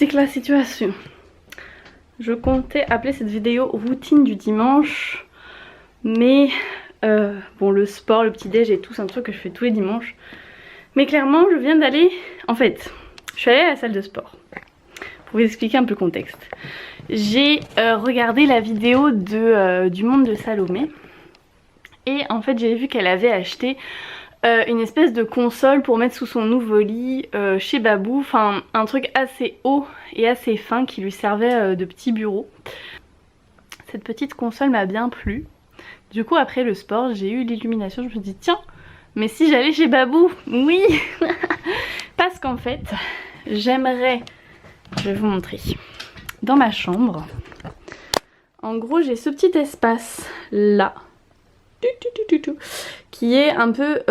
explique la situation. Je comptais appeler cette vidéo routine du dimanche, mais bon, le sport, le petit déj et tout, c'est un truc que je fais tous les dimanches. Mais clairement, je viens d'aller, en fait, je suis allée à la salle de sport. Pour vous expliquer un peu le contexte. J'ai regardé la vidéo du monde de Salomé. Et en fait, j'ai vu qu'elle avait acheté une espèce de console pour mettre sous son nouveau lit chez Babou. Enfin, un truc assez haut et assez fin qui lui servait de petit bureau. Cette petite console m'a bien plu. Du coup, après le sport, j'ai eu l'illumination. Je me suis dit, tiens, mais si j'allais chez Babou, oui. Parce qu'en fait, j'aimerais... Je vais vous montrer. Dans ma chambre, en gros, j'ai ce petit espace là, qui est un peu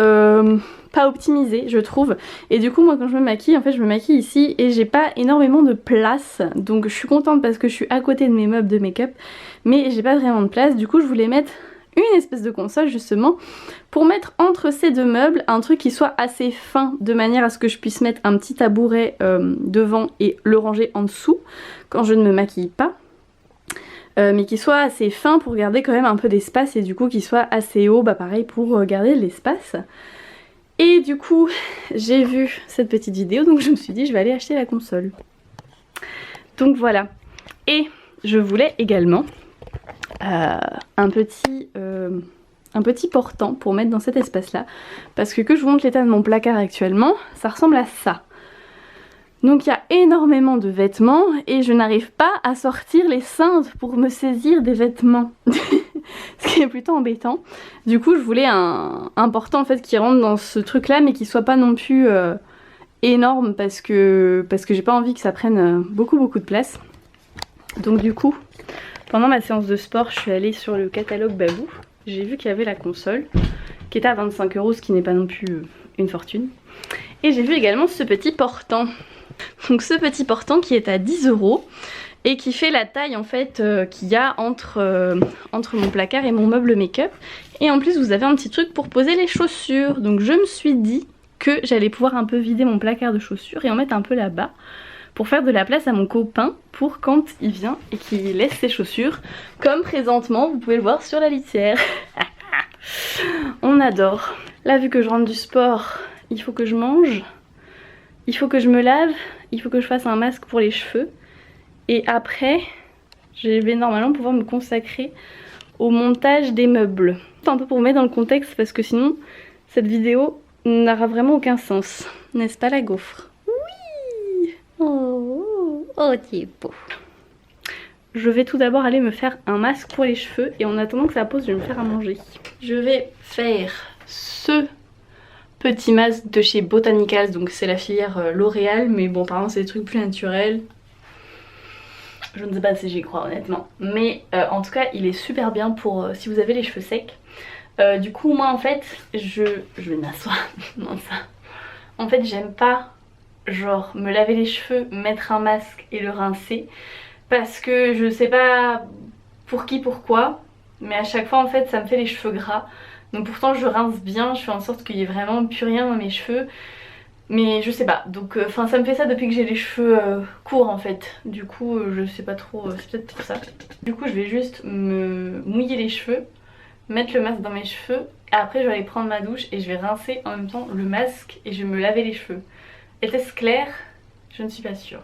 pas optimisé, je trouve. Et du coup, moi, quand je me maquille, en fait, je me maquille ici et j'ai pas énormément de place. Donc, je suis contente parce que je suis à côté de mes meubles de make-up, mais j'ai pas vraiment de place. Du coup, je voulais mettre une espèce de console justement pour mettre entre ces deux meubles un truc qui soit assez fin de manière à ce que je puisse mettre un petit tabouret devant et le ranger en dessous quand je ne me maquille pas, mais qui soit assez fin pour garder quand même un peu d'espace et du coup qui soit assez haut, bah pareil pour garder de l'espace. Et du coup j'ai vu cette petite vidéo, donc je me suis dit je vais aller acheter la console. Donc voilà. Et je voulais également un petit portant pour mettre dans cet espace là, parce que je vous montre l'état de mon placard actuellement, ça ressemble à ça. Donc il y a énormément de vêtements et je n'arrive pas à sortir les cintres pour me saisir des vêtements. Ce qui est plutôt embêtant. Du coup je voulais un portant en fait qui rentre dans ce truc là mais qui soit pas non plus énorme parce que j'ai pas envie que ça prenne beaucoup de place. Donc du coup pendant ma séance de sport, je suis allée sur le catalogue Babou. J'ai vu qu'il y avait la console, qui était à 25 €, ce qui n'est pas non plus une fortune. Et j'ai vu également ce petit portant. Donc ce petit portant qui est à 10 € et qui fait la taille en fait qu'il y a entre mon placard et mon meuble make-up. Et en plus vous avez un petit truc pour poser les chaussures. Donc je me suis dit que j'allais pouvoir un peu vider mon placard de chaussures et en mettre un peu là-bas, pour faire de la place à mon copain pour quand il vient et qu'il laisse ses chaussures, comme présentement vous pouvez le voir sur la litière. On adore. Là vu que je rentre du sport, il faut que je mange, il faut que je me lave, il faut que je fasse un masque pour les cheveux et après je vais normalement pouvoir me consacrer au montage des meubles. Un peu pour vous mettre dans le contexte parce que sinon cette vidéo n'aura vraiment aucun sens, n'est-ce pas la gaufre? Oh, t'es beau. Je vais tout d'abord aller me faire un masque pour les cheveux et en attendant que ça pose, je vais me faire à manger. Je vais faire ce petit masque de chez Botanicals, donc c'est la filière L'Oréal, mais bon apparemment c'est des trucs plus naturels. Je ne sais pas si j'y crois honnêtement, mais en tout cas il est super bien pour si vous avez les cheveux secs. Du coup moi en fait, je vais m'asseoir dans ça. En fait j'aime pas genre me laver les cheveux, mettre un masque et le rincer parce que je sais pas pour qui, pourquoi, mais à chaque fois en fait ça me fait les cheveux gras. Donc pourtant je rince bien, je fais en sorte qu'il y ait vraiment plus rien dans mes cheveux, mais je sais pas. Donc enfin ça me fait ça depuis que j'ai les cheveux courts en fait. Du coup je sais pas trop, c'est peut-être pour ça. Du coup je vais juste me mouiller les cheveux, mettre le masque dans mes cheveux et après je vais aller prendre ma douche et je vais rincer en même temps le masque et je vais me laver les cheveux. Était-ce clair? Je ne suis pas sûre.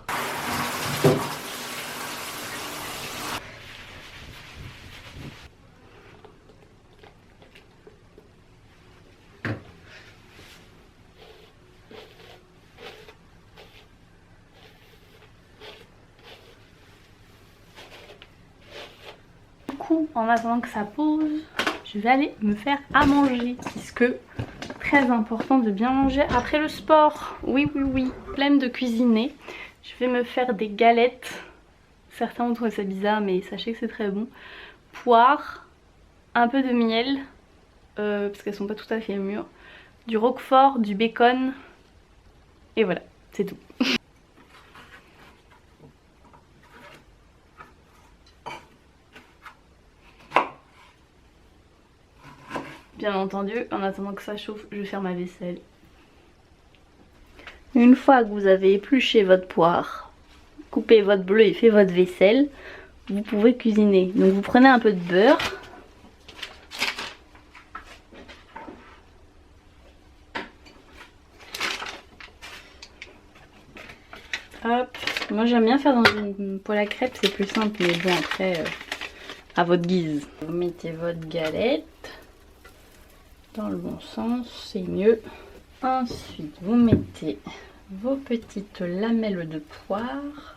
Du coup, en attendant que ça pose, je vais aller me faire à manger puisque très important de bien manger après le sport. Oui, flemme de cuisiner. Je vais me faire des galettes. Certains vont trouver ça bizarre mais sachez que c'est très bon. Poire, un peu de miel, parce qu'elles sont pas tout à fait mûres. Du roquefort, du bacon. Et voilà, c'est tout. Bien entendu, en attendant que ça chauffe, je vais faire ma vaisselle. Une fois que vous avez épluché votre poire, coupez votre bleu et fait votre vaisselle, vous pouvez cuisiner. Donc vous prenez un peu de beurre. Hop, moi j'aime bien faire dans une poêle à crêpes, c'est plus simple, mais bon après à votre guise. Vous mettez votre galette dans le bon sens, c'est mieux. Ensuite vous mettez vos petites lamelles de poire.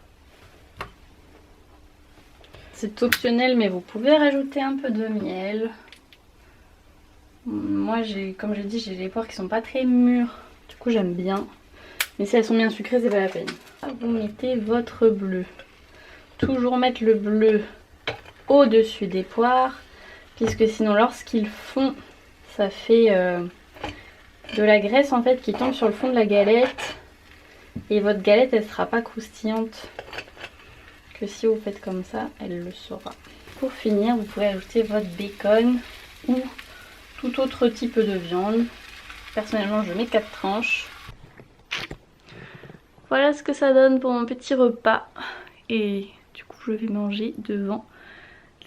C'est optionnel mais vous pouvez rajouter un peu de miel. Moi comme j'ai dit, j'ai les poires qui sont pas très mûres, du coup j'aime bien. Mais si elles sont bien sucrées, c'est pas la peine. Vous mettez votre bleu. Toujours mettre le bleu au-dessus des poires, puisque sinon lorsqu'ils font, ça fait de la graisse en fait qui tombe sur le fond de la galette. Et votre galette, elle sera pas croustillante. Que si vous faites comme ça, elle le sera. Pour finir, vous pouvez ajouter votre bacon ou tout autre type de viande. Personnellement, je mets 4 tranches. Voilà ce que ça donne pour mon petit repas. Et du coup je vais manger devant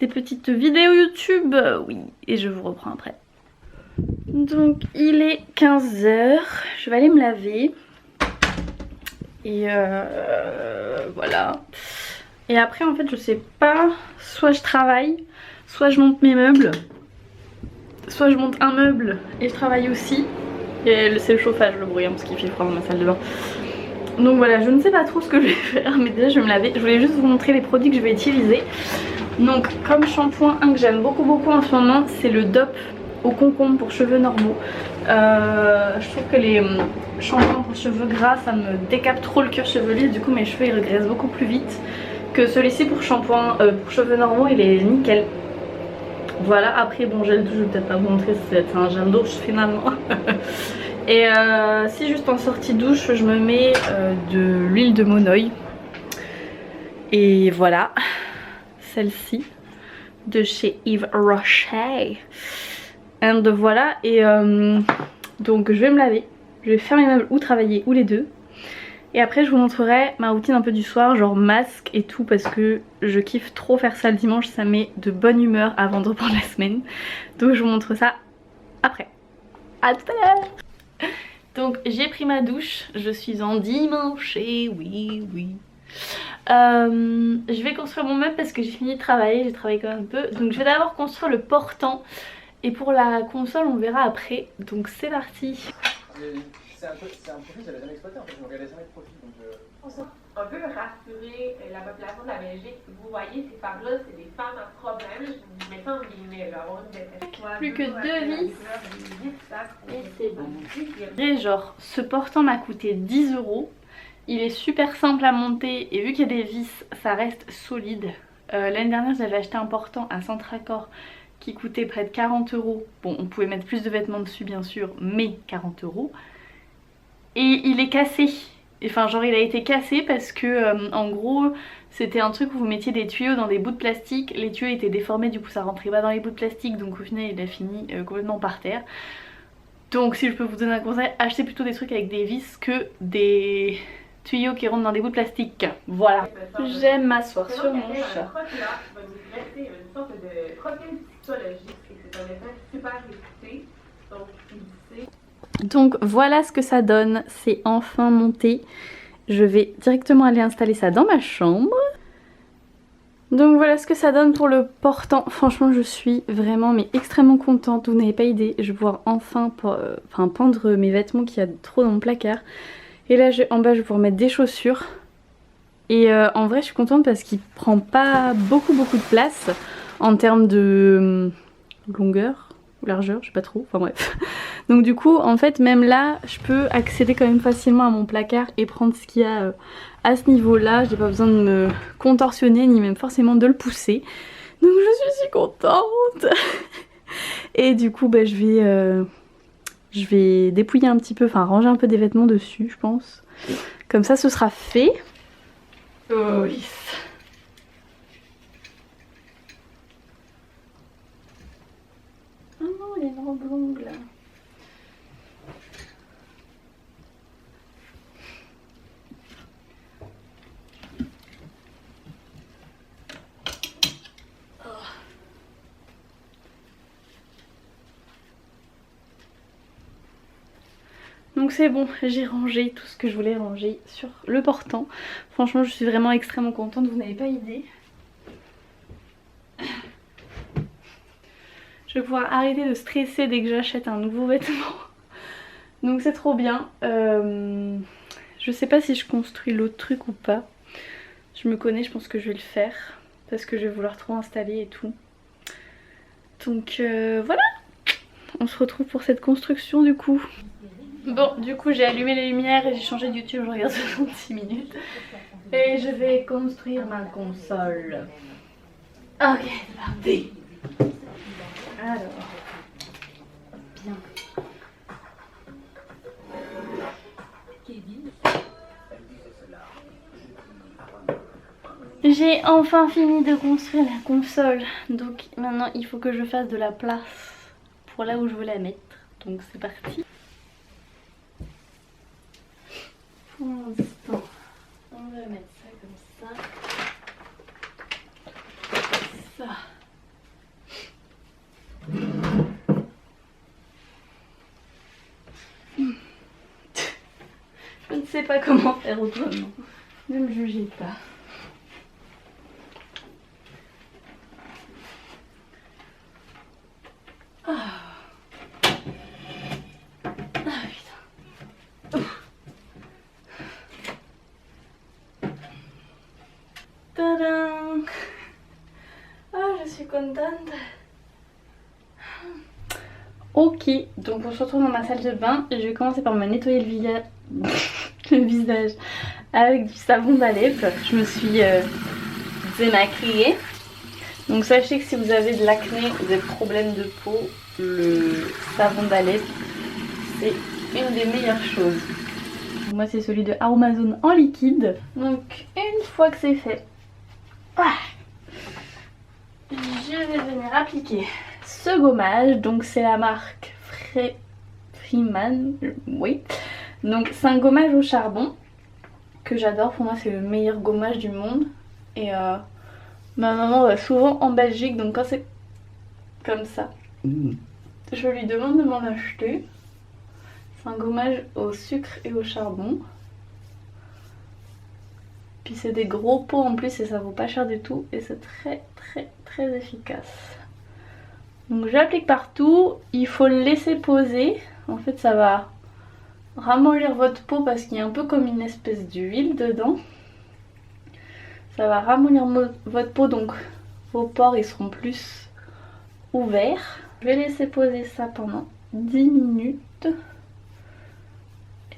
les petites vidéos YouTube. Oui, et je vous reprends après. Donc il est 15 h. Je vais aller me laver. Et voilà. Et après en fait je sais pas. Soit je travaille, soit je monte mes meubles. Soit je monte un meuble et je travaille aussi. Et c'est le chauffage, le bruit, hein, parce qu'il fait froid dans ma salle de bain. Donc voilà, je ne sais pas trop ce que je vais faire, mais déjà je vais me laver. Je voulais juste vous montrer les produits que je vais utiliser. Donc comme shampoing, un que j'aime beaucoup en ce moment, c'est le DOP au concombre pour cheveux normaux. Je trouve que les shampoings pour cheveux gras, ça me décape trop le cuir chevelu. Du coup mes cheveux ils regressent beaucoup plus vite que celui-ci pour shampoing pour cheveux normaux, il est nickel. Voilà, après bon gel douche, je vais peut-être pas vous montrer, c'est un gel douche finalement. Et si juste en sortie douche je me mets de l'huile de Monoï. Et voilà, celle-ci de chez Yves Rocher. Et voilà, et donc je vais me laver, je vais faire mes meubles ou travailler ou les deux. Et après je vous montrerai ma routine un peu du soir, genre masque et tout, parce que je kiffe trop faire ça le dimanche, ça met de bonne humeur avant de reprendre la semaine. Donc je vous montre ça après. À tout à l'heure. Donc j'ai pris ma douche, je suis en dimanche et oui. Je vais construire mon meuble parce que j'ai fini de travailler, j'ai travaillé quand même un peu. Donc je vais d'abord construire le portant et pour la console on verra après. Donc c'est parti. C'est un profil que j'avais jamais exploité en fait, je ne regardais jamais de profil donc Un peu rassurer la population de la Belgique. Vous voyez, ces femmes-là, c'est des femmes à problème. Je mets ça en guillemets, là, avoir une dépression. Plus que 2 vis. Et c'est bon. Et genre, ce portant m'a coûté 10 €. Il est super simple à monter et vu qu'il y a des vis, ça reste solide. L'année dernière, j'avais acheté un portant à Centracor qui coûtait près de 40 €. Bon, on pouvait mettre plus de vêtements dessus bien sûr, mais 40 €. Et il est cassé. Enfin genre il a été cassé parce que en gros c'était un truc où vous mettiez des tuyaux dans des bouts de plastique. Les tuyaux étaient déformés, du coup ça rentrait pas dans les bouts de plastique, donc au final il a fini complètement par terre. Donc si je peux vous donner un conseil, achetez plutôt des trucs avec des vis que des tuyaux qui rentrent dans des bouts de plastique. Voilà. J'aime m'asseoir sur mon chat. Une sorte de profil psychologique, c'est un effet super écouté. Donc ici. Donc voilà ce que ça donne, c'est enfin monté. Je vais directement aller installer ça dans ma chambre. Donc voilà ce que ça donne pour le portant. Franchement je suis vraiment mais extrêmement contente, vous n'avez pas idée. Je vais pouvoir enfin pendre mes vêtements qu'il y a trop dans mon placard. Et là en bas je vais pouvoir mettre des chaussures. Et en vrai je suis contente parce qu'il prend pas beaucoup de place en termes de longueur ou largeur, je sais pas trop, enfin bref. Donc du coup en fait même là je peux accéder quand même facilement à mon placard et prendre ce qu'il y a à ce niveau là. J'ai pas besoin de me contorsionner ni même forcément de le pousser. Donc je suis si contente. Et du coup bah, je vais dépouiller un petit peu, enfin ranger un peu des vêtements dessus je pense. Comme ça ce sera fait. Oh oui. Oh non, il y a une robe longue là. Donc c'est bon, j'ai rangé tout ce que je voulais ranger sur le portant. Franchement je suis vraiment extrêmement contente, vous n'avez pas idée. Je vais pouvoir arrêter de stresser dès que j'achète un nouveau vêtement. Donc c'est trop bien. Je sais pas si je construis l'autre truc ou pas. Je me connais, je pense que je vais le faire. Parce que je vais vouloir trop installer et tout. Donc voilà. On se retrouve pour cette construction du coup. Bon, du coup j'ai allumé les lumières et j'ai changé de YouTube, je regarde 66 minutes. Et je vais construire ma console. Ok, c'est parti. Alors, bien. J'ai enfin fini de construire la console. Donc maintenant il faut que je fasse de la place pour là où je veux la mettre. Donc c'est parti. Pour l'instant, on va mettre ça comme ça. Ça. Je ne sais pas comment faire autrement. Ne me jugez pas. Tadam! Ah, je suis contente. Ok, donc on se retrouve dans ma salle de bain. Je vais commencer par me nettoyer le visage avec du savon d'Alep. Je me suis démaquillée. Donc sachez que si vous avez de l'acné ou des problèmes de peau, le savon d'Alep c'est une des meilleures choses. Moi c'est celui de Aromazone en liquide. Donc une fois que c'est fait, je vais venir appliquer ce gommage. Donc c'est la marque Freeman, oui. Donc c'est un gommage au charbon que j'adore. Pour moi c'est le meilleur gommage du monde. Et ma maman va souvent en Belgique, donc quand c'est comme ça, je lui demande de m'en acheter. C'est un gommage au sucre et au charbon. Puis c'est des gros pots en plus et ça vaut pas cher du tout. Et c'est très efficace. Donc j'applique partout. Il faut le laisser poser. En fait ça va ramollir votre peau parce qu'il y a un peu comme une espèce d'huile dedans. Ça va ramollir votre peau, donc vos pores ils seront plus ouverts. Je vais laisser poser ça pendant 10 minutes.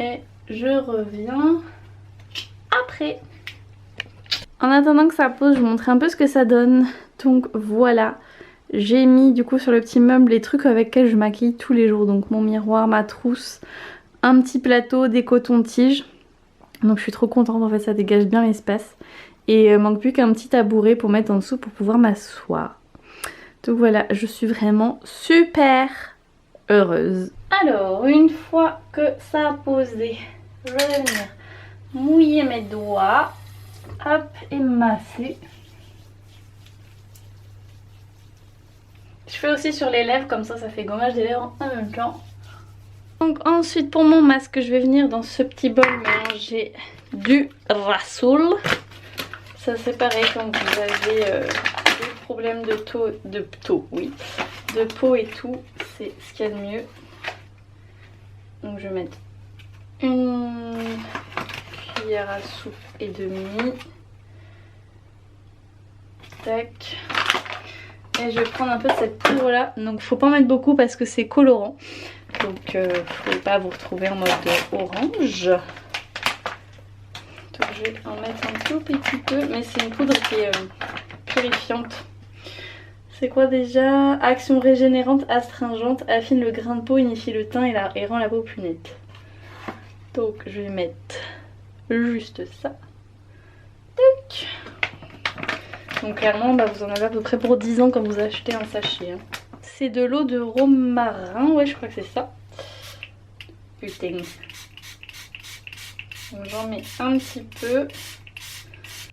Et je reviens après. En attendant que ça pose, je vous montre un peu ce que ça donne. Donc voilà, j'ai mis du coup sur le petit meuble les trucs avec lesquels je maquille tous les jours. Donc mon miroir, ma trousse, un petit plateau, des cotons-tiges. Donc je suis trop contente, en fait ça dégage bien l'espace. Et manque plus qu'un petit tabouret pour mettre en dessous pour pouvoir m'asseoir. Donc voilà, je suis vraiment super heureuse. Alors, une fois que ça a posé, je vais venir mouiller mes doigts. Hop, et masser. Je fais aussi sur les lèvres, comme ça fait gommage des lèvres en même temps. Donc ensuite pour mon masque, je vais venir dans ce petit bol mélanger du Rasoul. Ça c'est pareil quand vous avez des problèmes de peau et tout, c'est ce qu'il y a de mieux. Donc je vais mettre une cuillère à soupe et demie. Tac. Et je vais prendre un peu de cette poudre là. Donc faut pas en mettre beaucoup parce que c'est colorant. Donc vous ne pas vous retrouver en mode orange. Donc je vais en mettre un tout petit peu. Mais c'est une poudre qui est purifiante. C'est quoi déjà? Action régénérante, astringente, affine le grain de peau, unifie le teint et rend la peau plus nette. Donc je vais mettre juste ça. Tac. Donc clairement bah, vous en avez à peu près pour 10 ans quand vous achetez un sachet. Hein. C'est de l'eau de romarin, ouais je crois que c'est ça. Putain. Donc j'en mets un petit peu.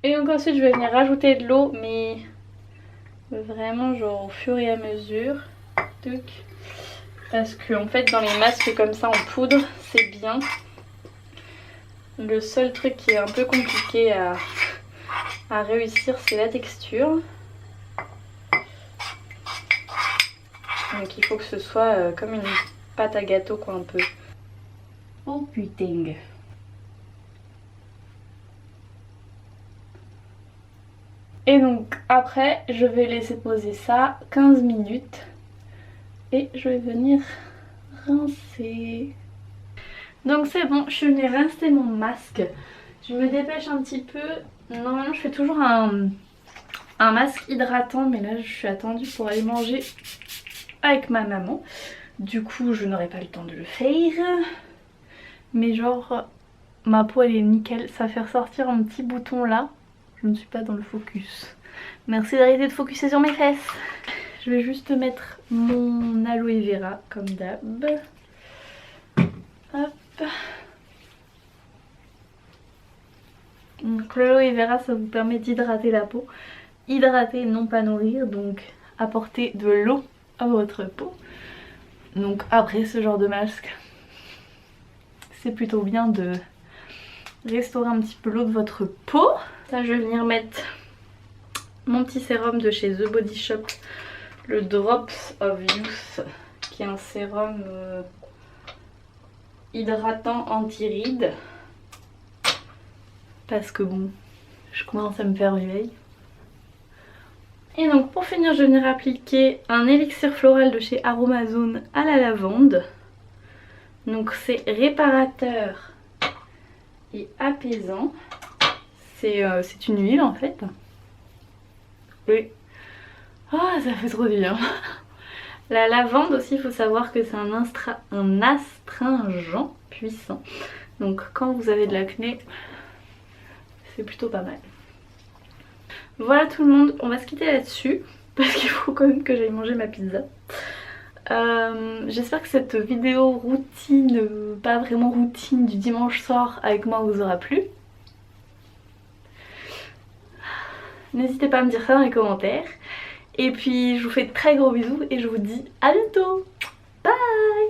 Et donc ensuite je vais venir rajouter de l'eau, mais vraiment genre au fur et à mesure. Tuc. Parce que en fait dans les masques comme ça en poudre c'est bien. Le seul truc qui est un peu compliqué à réussir c'est la texture. Donc il faut que ce soit comme une pâte à gâteau quoi un peu. Oh putain. Et donc après je vais laisser poser ça 15 minutes et je vais venir rincer. Donc c'est bon, je suis venue rincer mon masque. Je me dépêche un petit peu. Normalement je fais toujours un masque hydratant mais là je suis attendue pour aller manger avec ma maman. Du coup je n'aurai pas le temps de le faire. Mais genre ma peau elle est nickel. Ça fait ressortir un petit bouton là. Je ne suis pas dans le focus. Merci d'arrêter de focuser sur mes fesses. Je vais juste mettre mon aloe vera comme d'hab. Hop. Donc l'aloe vera ça vous permet d'hydrater la peau. Hydrater non pas nourrir, donc apporter de l'eau à votre peau. Donc après ce genre de masque, c'est plutôt bien de restaurer un petit peu l'eau de votre peau. Là je vais venir mettre mon petit sérum de chez The Body Shop, le Drops of Youth, qui est un sérum hydratant anti-rides. Parce que bon, je commence à me faire vieille. Et donc pour finir je vais venir appliquer un élixir floral de chez Aromazone à la lavande. Donc c'est réparateur et apaisant. C'est une huile en fait. Oui. Ah ça fait trop du bien. La lavande aussi il faut savoir que c'est un astringent puissant. Donc quand vous avez de l'acné c'est plutôt pas mal. Voilà tout le monde, on va se quitter là-dessus parce qu'il faut quand même que j'aille manger ma pizza. J'espère que cette vidéo routine, pas vraiment routine du dimanche soir avec moi vous aura plu. N'hésitez pas à me dire ça dans les commentaires. Et puis je vous fais de très gros bisous et je vous dis à bientôt. Bye!